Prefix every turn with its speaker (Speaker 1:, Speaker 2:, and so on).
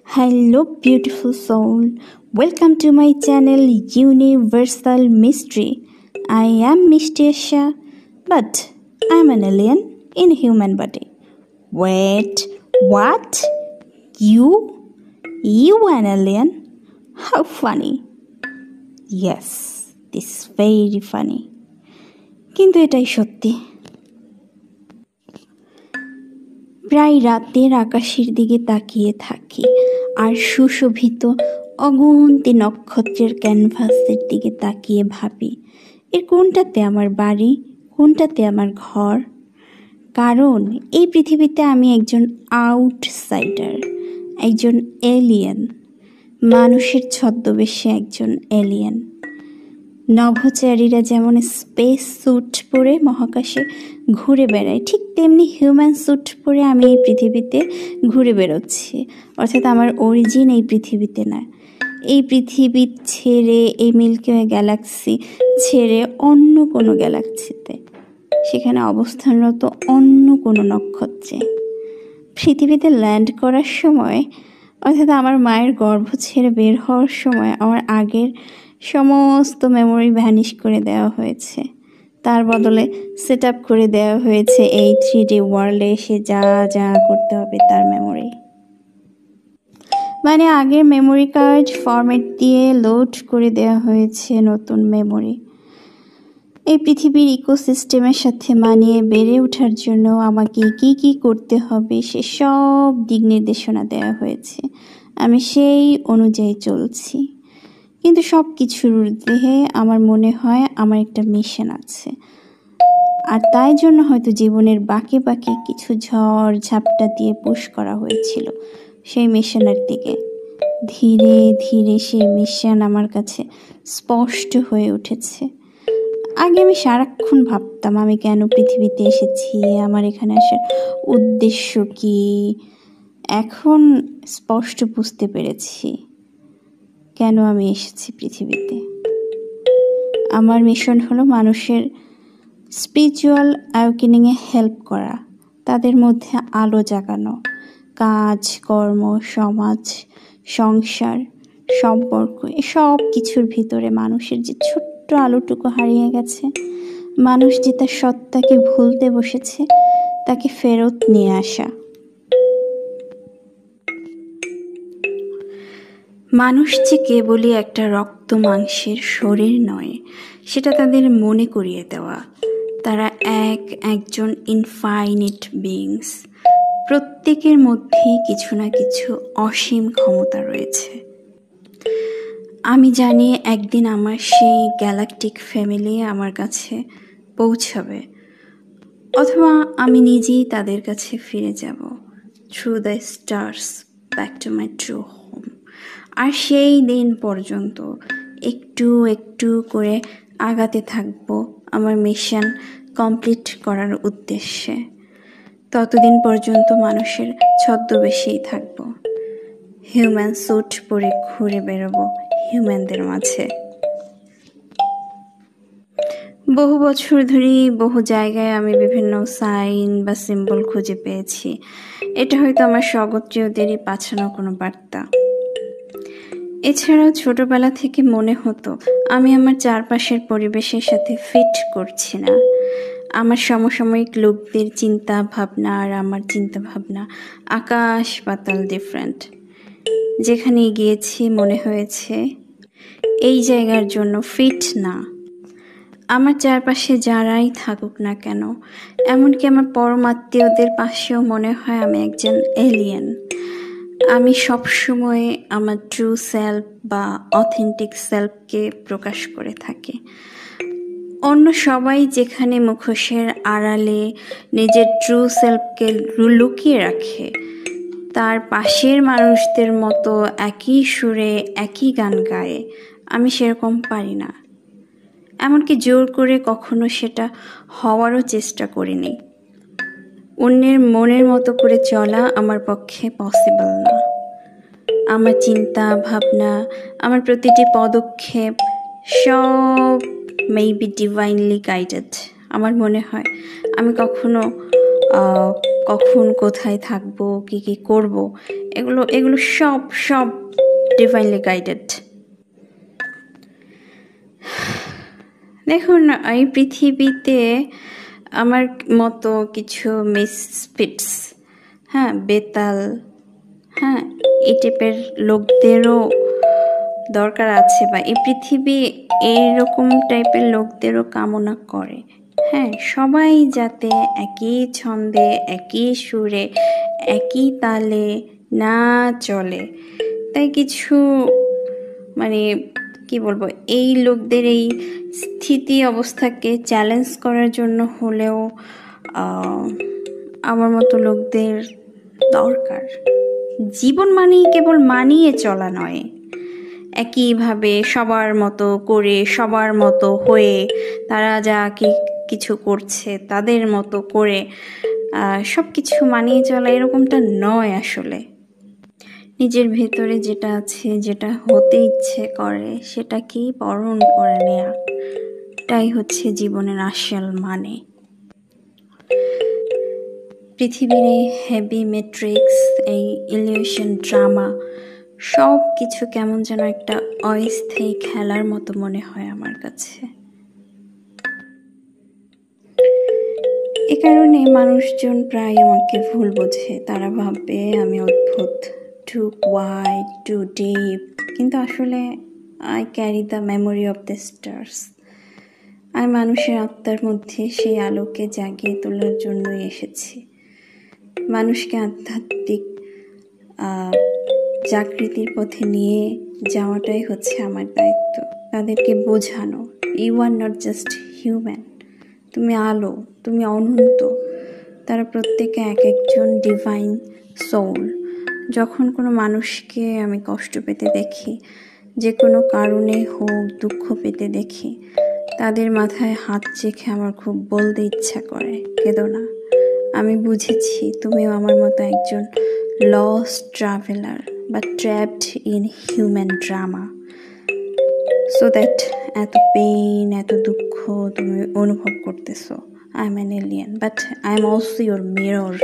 Speaker 1: Hello, beautiful soul. Welcome to my channel Universal Mystery. I am Mistasha, but I'm an alien in human body. Wait, what? You? You an alien? How funny. Yes, this is very funny. কিন্তু এটাই সত্যি। প্রায় রাতের আকাশের দিকে তাকিয়ে থাকি আর সুশোভিত অগুন্তি নক্ষত্রের ক্যানভাসের দিকে তাকিয়ে ভাবি এর কোনটাতে আমার বাড়ি, কোনটাতে আমার ঘর। কারণ এই পৃথিবীতে আমি একজন আউটসাইডার, একজন এলিয়েন, মানুষের ছদ্মবেশে একজন এলিয়েন। নভোচারীরা যেমন স্পেস স্যুট পরে মহাকাশে ঘুরে বেড়ায়, ঠিক তেমনি হিউম্যান স্যুট পরে আমি এই পৃথিবীতে ঘুরে বেরোচ্ছি। অর্থাৎ আমার অরিজিন এই পৃথিবীতে না, এই পৃথিবী ছেড়ে, এই মিল্কি ওয়ে গ্যালাক্সি ছেড়ে অন্য কোনো গ্যালাক্সিতে, সেখানে অবস্থানরত অন্য কোনো নক্ষত্রে। পৃথিবীতে ল্যান্ড করার সময়, অর্থাৎ আমার মায়ের গর্ভ ছেড়ে বের হওয়ার সময় আমার আগের সমস্ত মেমোরি ভ্যানিশ করে দেওয়া হয়েছে। তার বদলে সেট আপ করে দেওয়া হয়েছে এই 3D ওয়ার্ল্ডে এসে যা যা করতে হবে তার মেমোরি। মানে আগের মেমোরি কার্ড ফরম্যাট দিয়ে লোড করে দেওয়া হয়েছে নতুন মেমোরি। এই পৃথিবীর ইকোসিস্টেমের সাথে মানিয়ে বেড়ে ওঠার জন্য আমাকে কি কি করতে হবে সে সব দিক নির্দেশনা দেওয়া হয়েছে। আমি সেই অনুযায়ী চলছি। কিন্তু সব কিছুর ঊর্ধ্বে আমার মনে হয় আমার একটা মিশন আছে, আর তাই জন্য হয়তো জীবনের বাঁকে বাঁকে কিছু ঝড় ঝাপটা দিয়ে পুশ করা হয়েছিল সেই মিশনের দিকে। ধীরে ধীরে সেই মিশন আমার কাছে স্পষ্ট হয়ে উঠেছে। আগে আমি সারাক্ষণ ভাবতাম আমি কেন পৃথিবীতে এসেছি, আমার এখানে আসার উদ্দেশ্য কি। এখন স্পষ্ট বুঝতে পেরেছি কেন আমি এসেছি পৃথিবীতে। আমার মিশন হলো মানুষের স্পিরিচুয়াল অ্যাওয়েকেনিংয়ে হেল্প করা, তাদের মধ্যে আলো জাগানো। কাজ, কর্ম, সমাজ, সংসার, সম্পর্ক, এসব কিছুর ভিতরে মানুষের যে ছোট্ট আলোটুকু হারিয়ে গেছে, মানুষ যে তার সত্তাকে ভুলতে বসেছে, তাকে ফেরত নিয়ে আসা। মানুষ যে কেবলই একটা রক্ত মাংসের শরীর নয়, সেটা তাদের মনে করিয়ে দেওয়া। তারা একজন ইনফাইনিট বিইংস। প্রত্যেকের মধ্যেই কিছু না কিছু অসীম ক্ষমতা রয়েছে। আমি জানি একদিন আমার সেই গ্যালাকটিক ফ্যামিলি আমার কাছে পৌঁছাবে, অথবা আমি নিজেই তাদের কাছে ফিরে যাব, through the stars back to my true home. আর সেই দিন পর্যন্ত একটু একটু করে আগাতে থাকবো আমার মিশন কমপ্লিট করার উদ্দেশ্যে। ততদিন পর্যন্ত মানুষের ছদ্মবেশেই থাকবো, হিউম্যান স্যুট পরে ঘুরে বেরোবো হিউম্যানদের মাঝে। বহু বছর ধরেই বহু জায়গায় আমি বিভিন্ন সাইন বা সিম্বল খুঁজে পেয়েছি। এটা হয়তো আমার স্বগোত্রীয়দেরই পাঠানো কোনো বার্তা। এছাড়াও ছোটবেলা থেকে মনে হতো আমি আমার চারপাশের পরিবেশের সাথে ফিট করছি না। আমার সমসাময়িক লোকদের চিন্তা ভাবনা আর আমার চিন্তা ভাবনা আকাশ পাতাল ডিফারেন্ট। যেখানে গিয়েছি মনে হয়েছে এই জায়গার জন্য ফিট না। আমার চারপাশে যারাই থাকুক না কেন, এমনকি আমার পরমাত্মীয়দের পাশেও মনে হয় আমি একজন এলিয়েন। আমি সবসময় আমার ট্রু সেলফ বা অথেন্টিক সেলফকে প্রকাশ করে থাকি। অন্য সবাই যেখানে মুখোশের আড়ালে নিজের ট্রু সেলফকে লুকিয়ে রাখে, তার পাশের মানুষদের মতো একই সুরে একই গান গায়, আমি সেরকম পারি না। এমনকি জোর করে কখনো সেটা হওয়ারও চেষ্টা করিনি। অন্যের মনের মতো করে চলা আমার পক্ষে পসিবল না। আমার চিন্তা ভাবনা, আমার প্রতিটি পদক্ষেপ সব মেবি ডিভাইনলি গাইডেড। আমার মনে হয় আমি কখনো কখন কোথায় থাকবো, কি কি করব, এগুলো এগুলো সব সব ডিভাইনলি গাইডেড। দেখুন, এই পৃথিবীতে আমার মতো কিছু মিসফিটস, হ্যাঁ, বেতাল, হ্যাঁ, এই টাইপের লোকদেরও দরকার আছে, বা এই পৃথিবী এইরকম টাইপের লোকদেরও কামনা করে। হ্যাঁ, সবাই যাতে একই ছন্দে, একই সুরে, একই তালে না চলে, তাই কিছু মানে কি বলবো, এই লোকদের এই স্থিতি অবস্থাকে চ্যালেঞ্জ করার জন্য হলেও আমার মতো লোকদের দরকার। জীবন মানেই কেবল মানিয়ে চলা নয়, একইভাবে সবার মতো করে, সবার মতো হয়ে, তারা যা কিছু করছে তাদের মতো করে সব কিছু মানিয়ে চলা, এরকমটা নয় আসলে। নিজের ভেতরে যেটা আছে, যেটা হতে ইচ্ছে করে, সেটাকেই বরণ করে নেয়া, এটাই হচ্ছে জীবনের আসল মানে। পৃথিবীর এই হেভি ম্যাট্রিক্স, এই ইলিউশন ড্রামা, সব কিছু কেমন যেন একটা অস্থায়ী খেলার মতো মনে হয় আমার কাছে। এ কারণে মানুষজন প্রায় আমাকে ভুল বোঝে। তারা ভাবে আমি অদ্ভুত, টু ওয়াইড, টু ডিপ, কিন্তু আসলে I carry the memory of the stars. আমি মানুষের আত্মার মধ্যে সেই আলোকে জাগিয়ে তোলার জন্যই এসেছি। মানুষকে আধ্যাত্মিক জাগৃতির পথে নিয়ে যাওয়াটাই হচ্ছে আমার দায়িত্ব। তাদেরকে বোঝানো, you are not just human, তুমি আলো, তুমি অনন্ত। তারা প্রত্যেকে এক একজন ডিভাইন সোল। যখন কোনো মানুষকে আমি কষ্ট পেতে দেখি, যে কোনো কারণে হোক দুঃখ পেতে দেখি, তাদের মাথায় হাত রেখে আমার খুব বলতে ইচ্ছা করে, কেঁদো না, আমি বুঝেছি তুমিও আমার মতো একজন লস্ট ট্রাভেলার, বা trapped in human drama. So that এত পেইন, এত দুঃখ তুমি অনুভব করতেছো। I am an alien, but I am also your mirror.